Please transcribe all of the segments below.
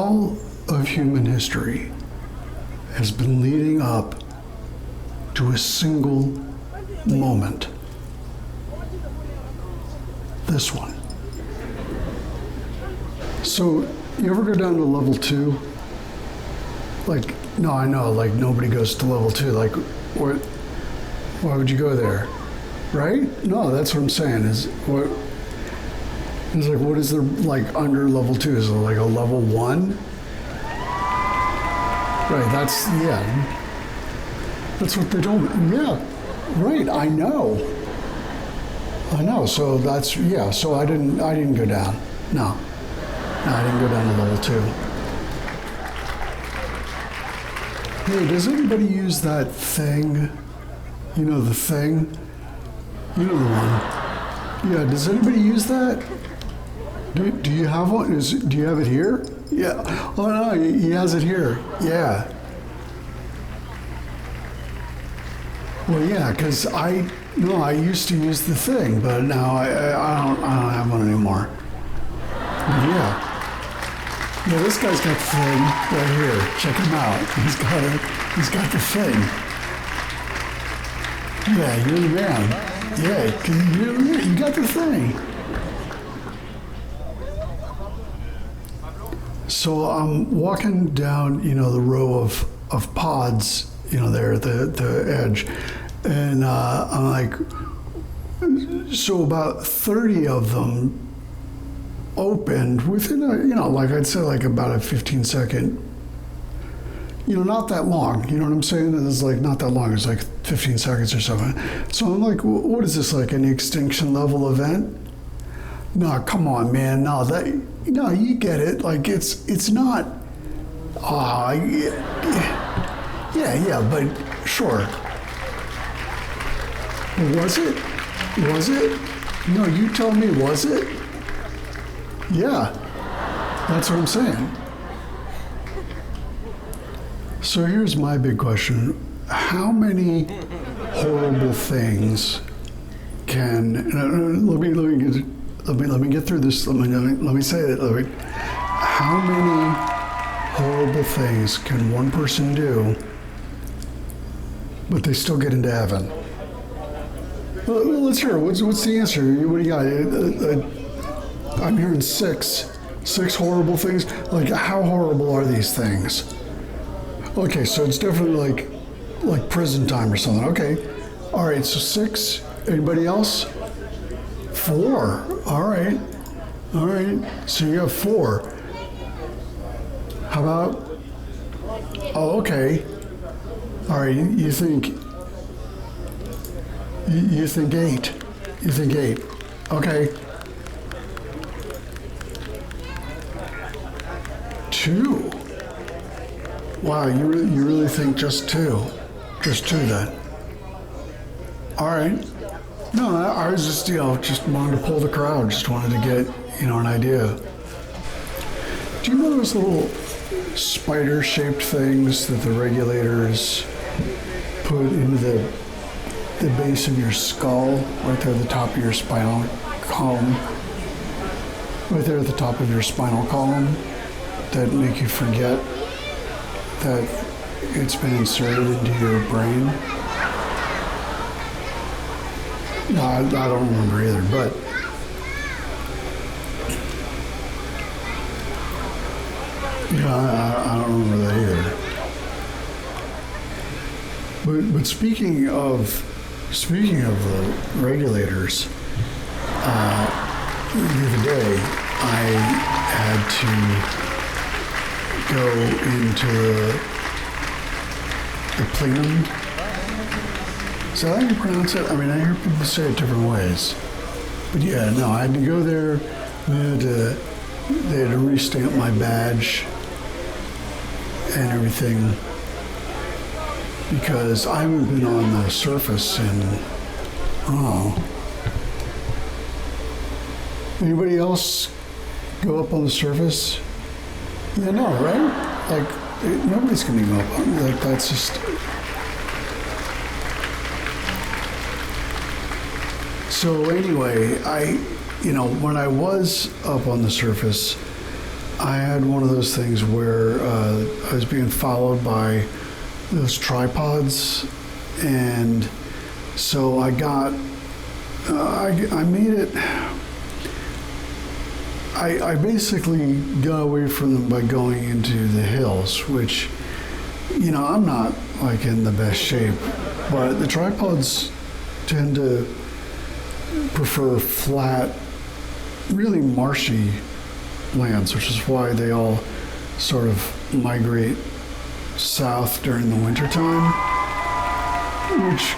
all of human history has been leading up to a single moment. This one. So, you ever go down to level 2? Like, no, I know, like nobody goes to level 2. Like, why would you go there? Right? No, that's what I'm saying. Is what? It's like, what is there like under level 2? Is it like a level 1? Right. That's what they don't. Yeah. Right. I know. So that's yeah. So I didn't go down. No, I didn't go down to level 2. Hey, does anybody use that thing? You know the thing? You know the one. Yeah, does anybody use that? Do you have one? Do you have it here? Yeah. Oh no, he has it here. Yeah. Well, yeah, because I used to use the thing, but now I don't have one anymore. But yeah. Yeah, this guy's got the thing right here. Check him out. He's got the thing. Yeah, you're the man. Yeah, 'cause you got the thing. So I'm walking down, the row of pods, there at the edge, and I'm like, so about 30 of them opened within like I'd say like about a 15-second, not that long. You know what I'm saying? It's like not that long. It's like 15 seconds or something. So I'm like, what is this, like an extinction level event? No, come on, man. No, you get it. Like it's not. Yeah, but sure. Was it? Was it? No, you tell me. Was it? Yeah, that's what I'm saying. So here's my big question. How many horrible things can, let me get through this, let me say it. How many horrible things can one person do, but they still get into heaven? Well, let's hear it. What's the answer? What do you got? I'm hearing six horrible things. Like, how horrible are these things? Okay, so it's definitely like prison time or something. Okay, all right. So 6. Anybody else? 4. All right. So you have 4. How about? Oh, okay. All right. You think 8? You think 8? Okay. 2. Wow, you really think just 2? Just 2 then? All right. No, I was just wanted to pull the crowd. Just wanted to get, an idea. Do you know those little spider-shaped things that the regulators put into the base of your skull, right there at the top of your spinal column? Right there at the top of your spinal column, that make you forget that it's been inserted into your brain? No, I don't remember either, but I don't remember that either. But speaking of the regulators, the other day I had to go into the plenum. Is that how you pronounce it? I mean, I hear people say it different ways. But yeah, no, I had to go there. They had to restamp my badge and everything because I haven't been on the surface in, Anybody else go up on the surface? Yeah, no, right? Like, nobody's going to go up on it. Like, that's just... So anyway, when I was up on the surface, I had one of those things where I was being followed by those tripods, and so I got, I made it. I basically got away from them by going into the hills, which, I'm not like in the best shape, but the tripods tend to prefer flat, really marshy lands, which is why they all sort of migrate south during the wintertime, which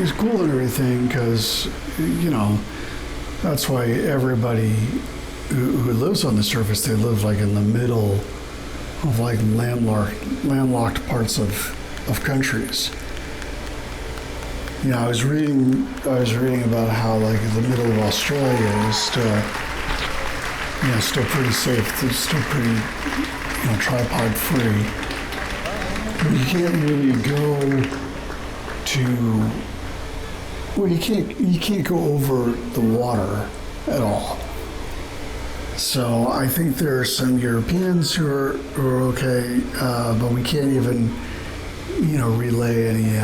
is cool and everything because, that's why everybody who lives on the surface, they live like in the middle of like landlocked parts of countries. I was reading about how like the middle of Australia is still, still pretty safe. It's still pretty, tripod free. But you can't really go to, well, you can't go over the water at all. So I think there are some Europeans who are okay, but we can't even, relay any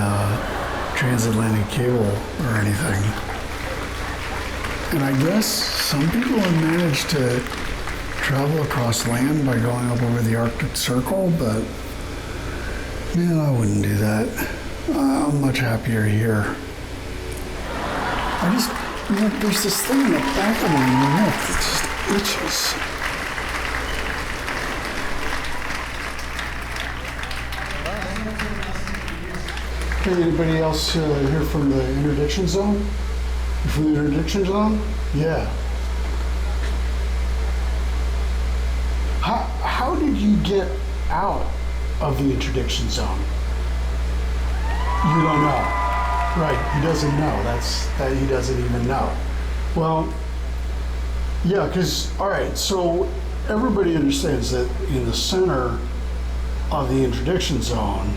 transatlantic cable or anything. And I guess some people have managed to travel across land by going up over the Arctic Circle, but man, I wouldn't do that. I'm much happier here. I just, there's this thing in the back of my neck that just itches. Okay, anybody else here from the interdiction zone? You from the interdiction zone? Yeah. How did you get out of the interdiction zone? You don't know. Right, he doesn't know. That he doesn't even know. Well, yeah, because, all right, so everybody understands that in the center of the interdiction zone,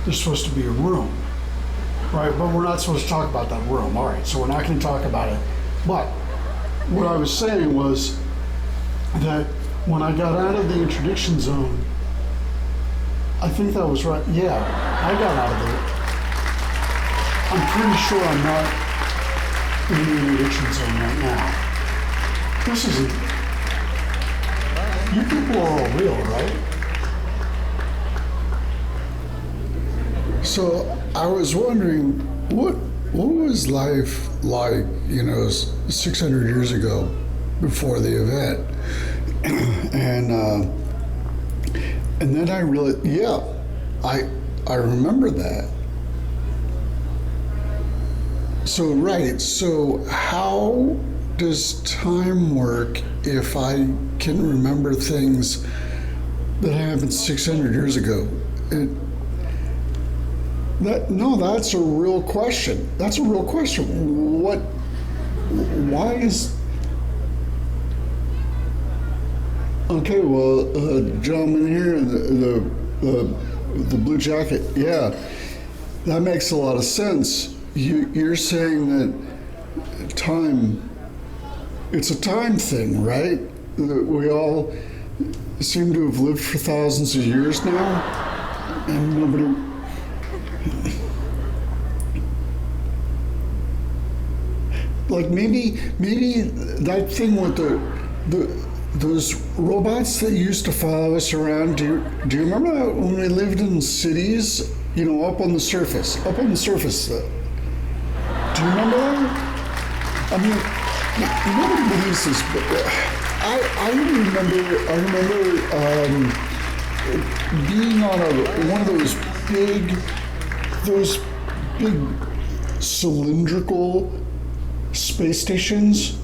there's supposed to be a room, right? But we're not supposed to talk about that room. All right, so we're not going to talk about it. But what I was saying was that when I got out of the interdiction zone, I think that was right. Yeah, I got out of it. I'm pretty sure I'm not in the interdiction zone right now. This isn't. You people are all real, right? So I was wondering, what was life like, 600 years ago, before the event, and then I really, I remember that. So right, so how does time work if I can remember things that happened 600 years ago? That's a real question. That's a real question. Why is... Okay, well, gentleman here, the blue jacket, yeah, that makes a lot of sense. You're saying that time, it's a time thing, right? That we all seem to have lived for thousands of years now, and nobody... Like maybe that thing with those robots that used to follow us around. Do you remember that when we lived in cities? Up on the surface. Do you remember that? I mean, nobody believes this, but I remember being on one of those big cylindrical space stations,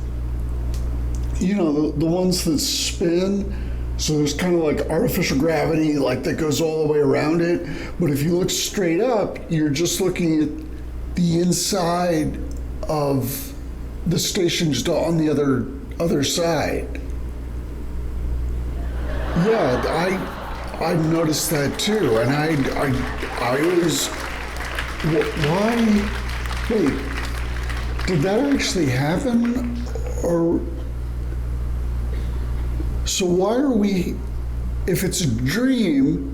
the ones that spin, so there's kind of like artificial gravity like that goes all the way around it, but if you look straight up, you're just looking at the inside of the stations on the other side. Yeah, I noticed that too, and I was, why, wait, did that actually happen? Or So why are we, if it's a dream,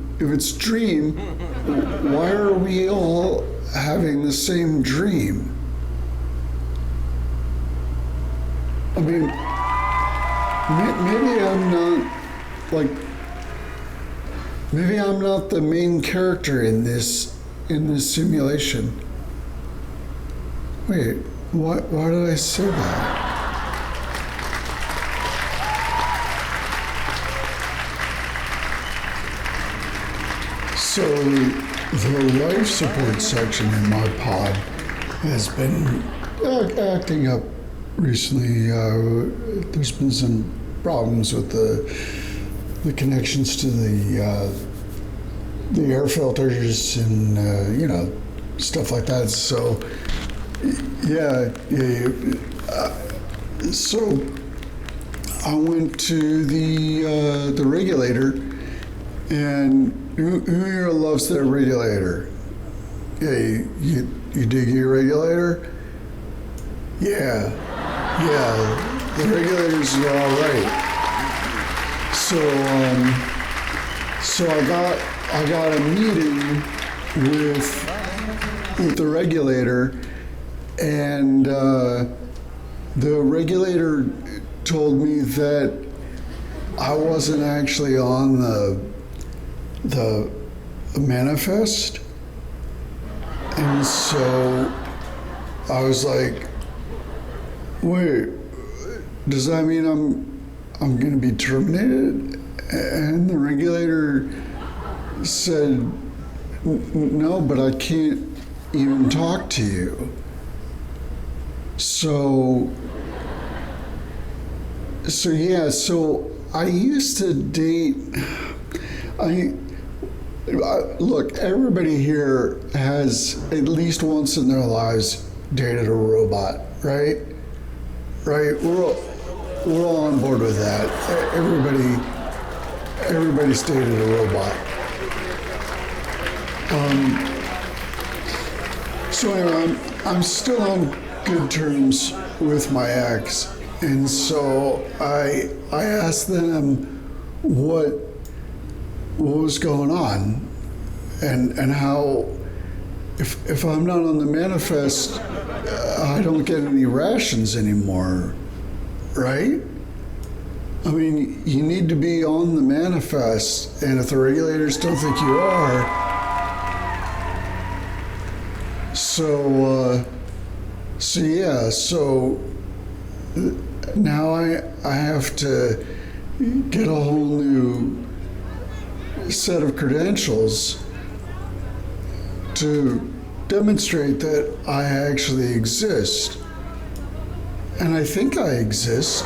why are we all having the same dream? I mean, maybe I'm not, like, maybe I'm not the main character in this simulation. Wait, why did I say that? So the life support section in my pod has been acting up recently. There's been some problems with the connections to the air filters and stuff like that. So so I went to the regulator, and who here loves their regulator? Yeah, you dig your regulator? Yeah, the regulators are all right. So I got a meeting with the regulator, and the regulator told me that I wasn't actually on the manifest, and so I was like, wait, does that mean I'm going to be terminated? And the regulator said, no, but I can't even talk to you. So I used to date, look, everybody here has at least once in their lives dated a robot, right? Right? We're all on board with that. Everybody's dated a robot. So anyway, I'm still on good terms with my ex, and so I asked them what was going on, and how if I'm not on the manifest, I don't get any rations anymore, right? I mean, you need to be on the manifest, and if the regulators don't think you are, so now I have to get a whole new set of credentials to demonstrate that I actually exist. And I think I exist.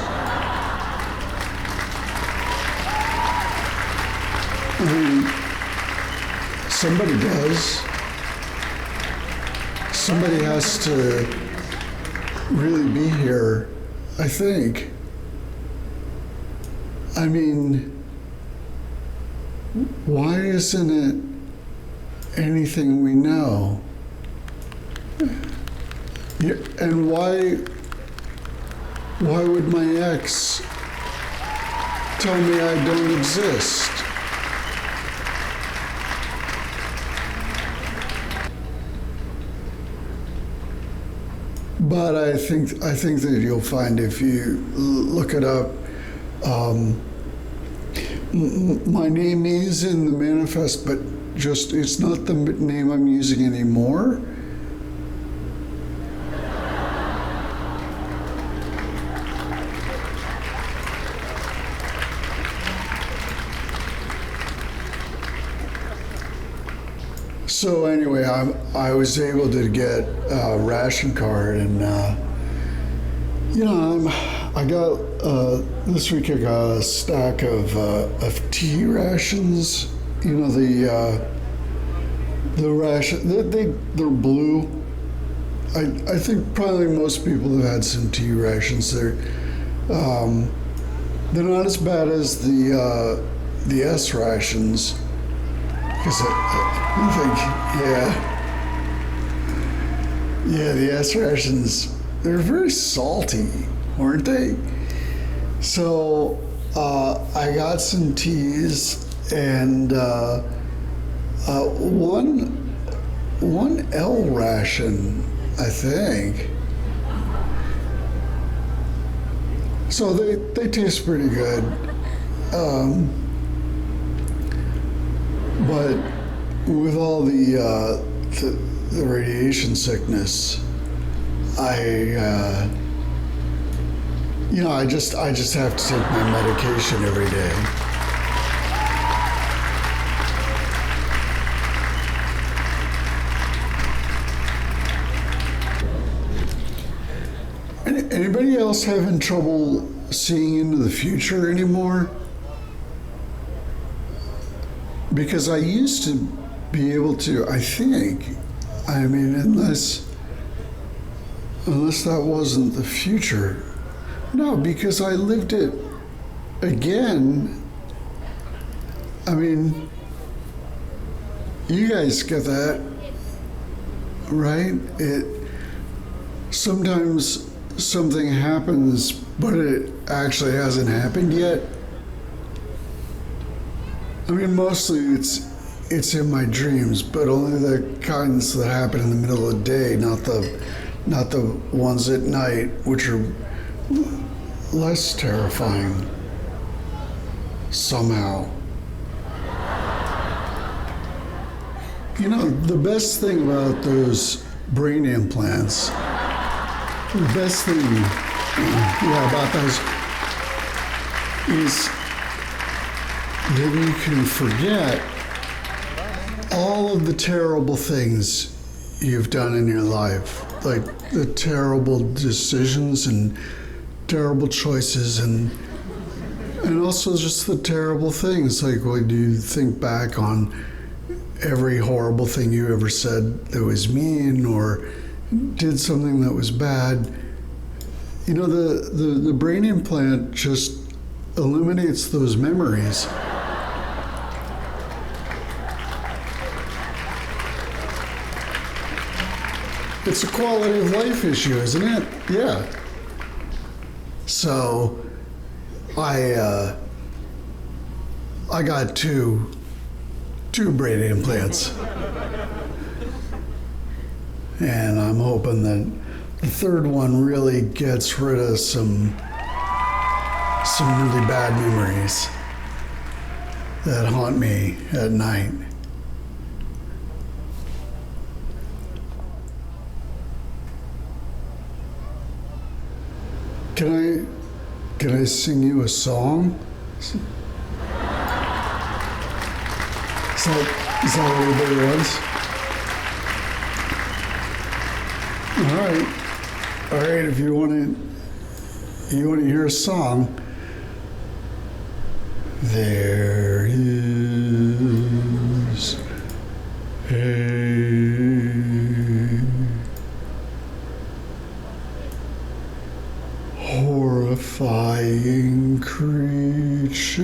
I mean, somebody does. Somebody has to really be here, I think. I mean, why isn't it anything we know? And why would my ex tell me I don't exist? But I think that you'll find if you look it up, my name is in the manifest, but just it's not the name I'm using anymore. So anyway, I was able to get a ration card, and I got this week I got a stack of tea rations. You know, the ration they're blue. I think probably most people have had some tea rations. They're not as bad as the S rations. Because I think, the S rations, they're very salty, weren't they? So I got some teas and one L ration, I think. So they taste pretty good. But with all the radiation sickness, I just have to take my medication every day. Anybody else having trouble seeing into the future anymore? Because I used to be able to, I think. I mean, unless that wasn't the future. No, because I lived it again. I mean, you guys get that, right? Sometimes something happens, but it actually hasn't happened yet. I mean, mostly it's in my dreams, but only the kinds that happen in the middle of the day, not the ones at night, which are less terrifying somehow. You know, the best thing about those brain implants, the best thing about those is that you can forget all of the terrible things you've done in your life, like the terrible decisions and terrible choices, and also just the terrible things, like when you think back on every horrible thing you ever said that was mean or did something that was bad. You know, the brain implant just eliminates those memories. It's a quality of life issue, isn't it? Yeah. So, I got two brain implants, and I'm hoping that the third one really gets rid of some really bad memories that haunt me at night. Can I sing you a song? Is that what everybody wants? All right. If you want to hear a song, there is a horrifying creature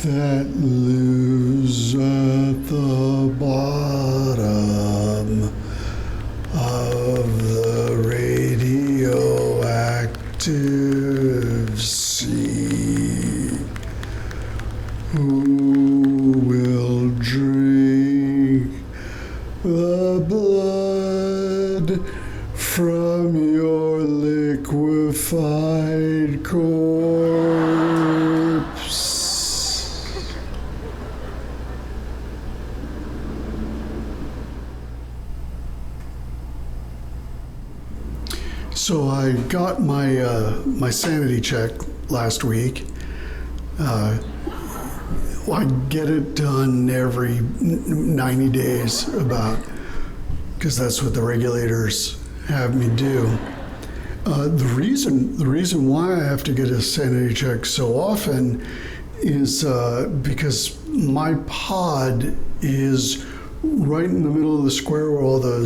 that lives at the bottom of the radioactive sea, who will drink the blood from your liquefied corpse. So I got my sanity check last week. I get it done every 90 days about, because that's what the regulators have me do. The reason why I have to get a sanity check so often is because my pod is right in the middle of the square where all the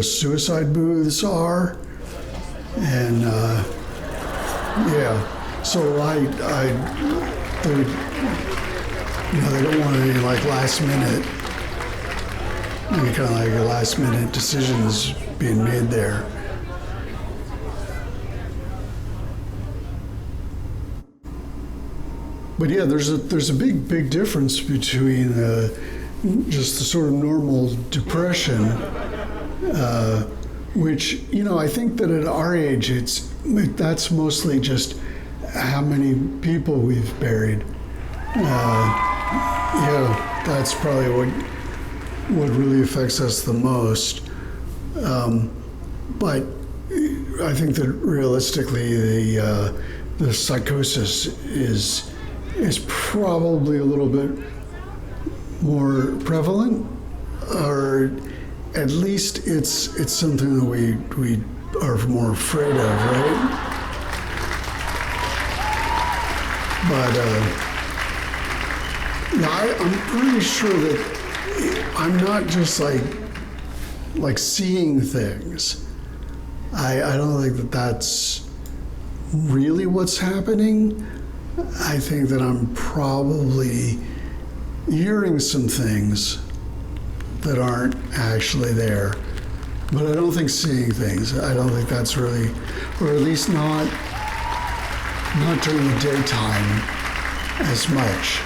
suicide booths are, and so they don't want any like last minute, any kind of like last minute decisions being made there. But yeah, there's a big difference between just the sort of normal depression, which I think that at our age that's mostly just how many people we've buried. Yeah, that's probably what really affects us the most. But I think that realistically, the psychosis is probably a little bit more prevalent, or at least it's something that we are more afraid of, right? But I'm pretty sure that I'm not just like seeing things. I don't think that that's really what's happening. I think that I'm probably hearing some things that aren't actually there. But I don't think seeing things, I don't think that's really, or at least not during the daytime as much.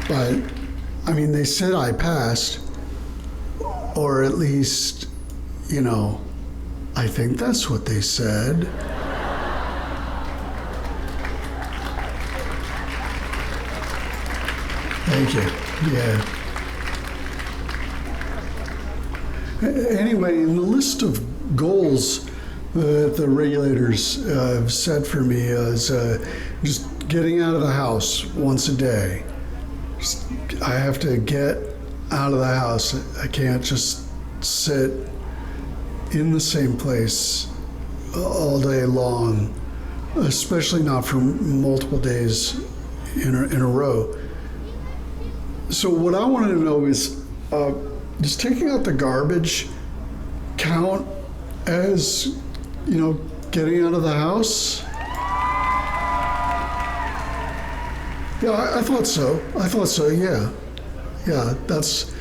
But, I mean, they said I passed, or at least, I think that's what they said. Thank you. Yeah. Anyway, in the list of goals that the regulators have set for me is just getting out of the house once a day. I have to get out of the house. I can't just sit in the same place all day long, especially not for multiple days in a row. So what I wanted to know is, does taking out the garbage count as, getting out of the house? Yeah, I thought so. Yeah. Yeah, that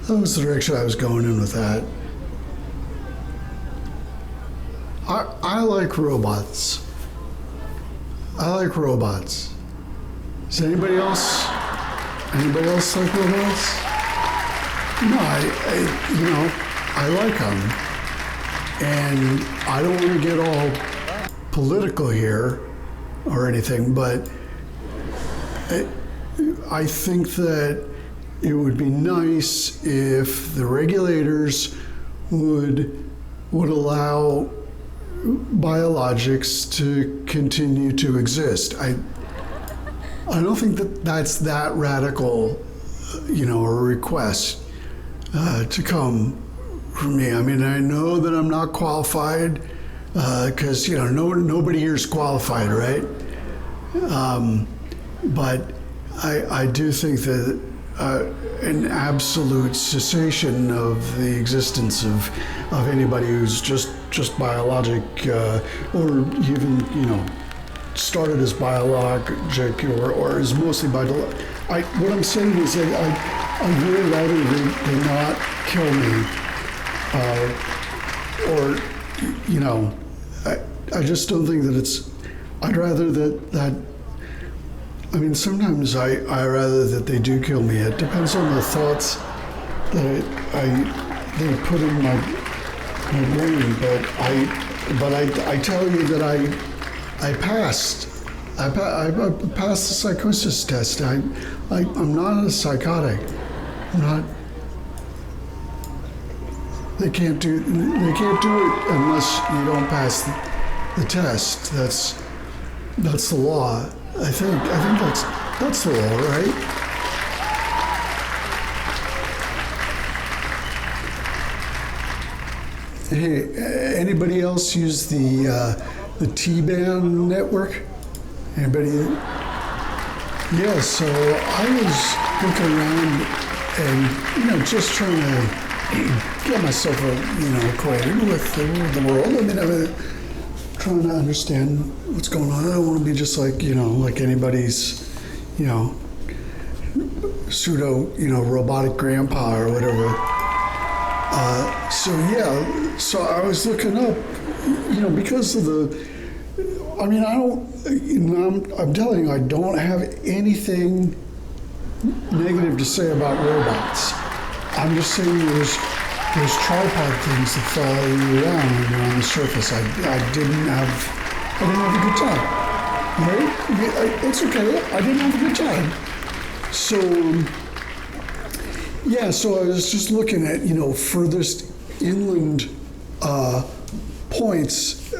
was the direction I was going in with that. I like robots. Does anybody else like robots? No, I like them. And I don't want to get all political here or anything, but I think that it would be nice if the regulators would allow biologics to continue to exist. I don't think that that's that radical, a request to come from me. I mean, I know that I'm not qualified because nobody here is qualified, right? But I do think that an absolute cessation of the existence of anybody who's just biologic or even started as biologic or is mostly biologic. What I'm saying is that I would rather they not kill me, I just don't think that it's. I'd rather that. I mean, sometimes I rather that they do kill me. It depends on the thoughts that they put in my brain. But I tell you that I passed. I passed the psychosis test. I'm not a psychotic. I'm not. They can't do it unless you don't pass the test. That's the law. I think that's the law, right? Hey, anybody else use the T-band network? Anybody? Yeah. So I was looking around and just trying to get myself acquainted with the world. I mean, I'm trying to understand what's going on. I don't want to be just like anybody's, pseudo, robotic grandpa or whatever. So I was looking up, because of I mean, I don't, you know, I'm telling you, I don't have anything negative to say about robots. I'm just saying there's tripod things that follow you around when you're on the surface. I didn't have a good time. Right? It's okay. I didn't have a good time. So, yeah, so I was just looking at, you know, furthest inland points,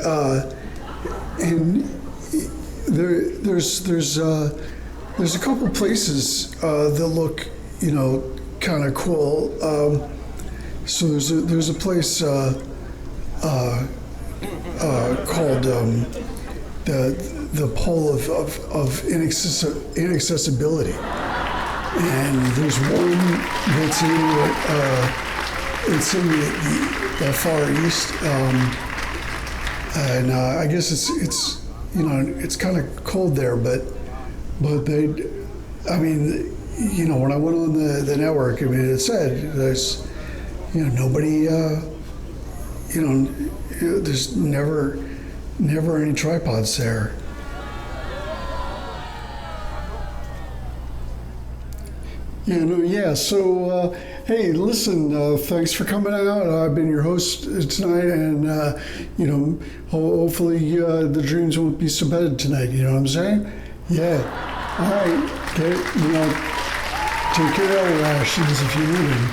and there's a couple places that look, you know, kind of cool. So there's a place called the pole of inaccessibility, and there's one that's in the far east, and I guess it's you know, it's kind of cold there, but they, I mean, you know, when I went on the network, I mean, it said there's, you know, nobody, you know, there's never any tripods there. Yeah, so, hey, listen, thanks for coming out. I've been your host tonight, and, you know, hopefully the dreams won't be so bad tonight, you know what I'm saying? Yeah. All right. You know, take care of the rations if you need them.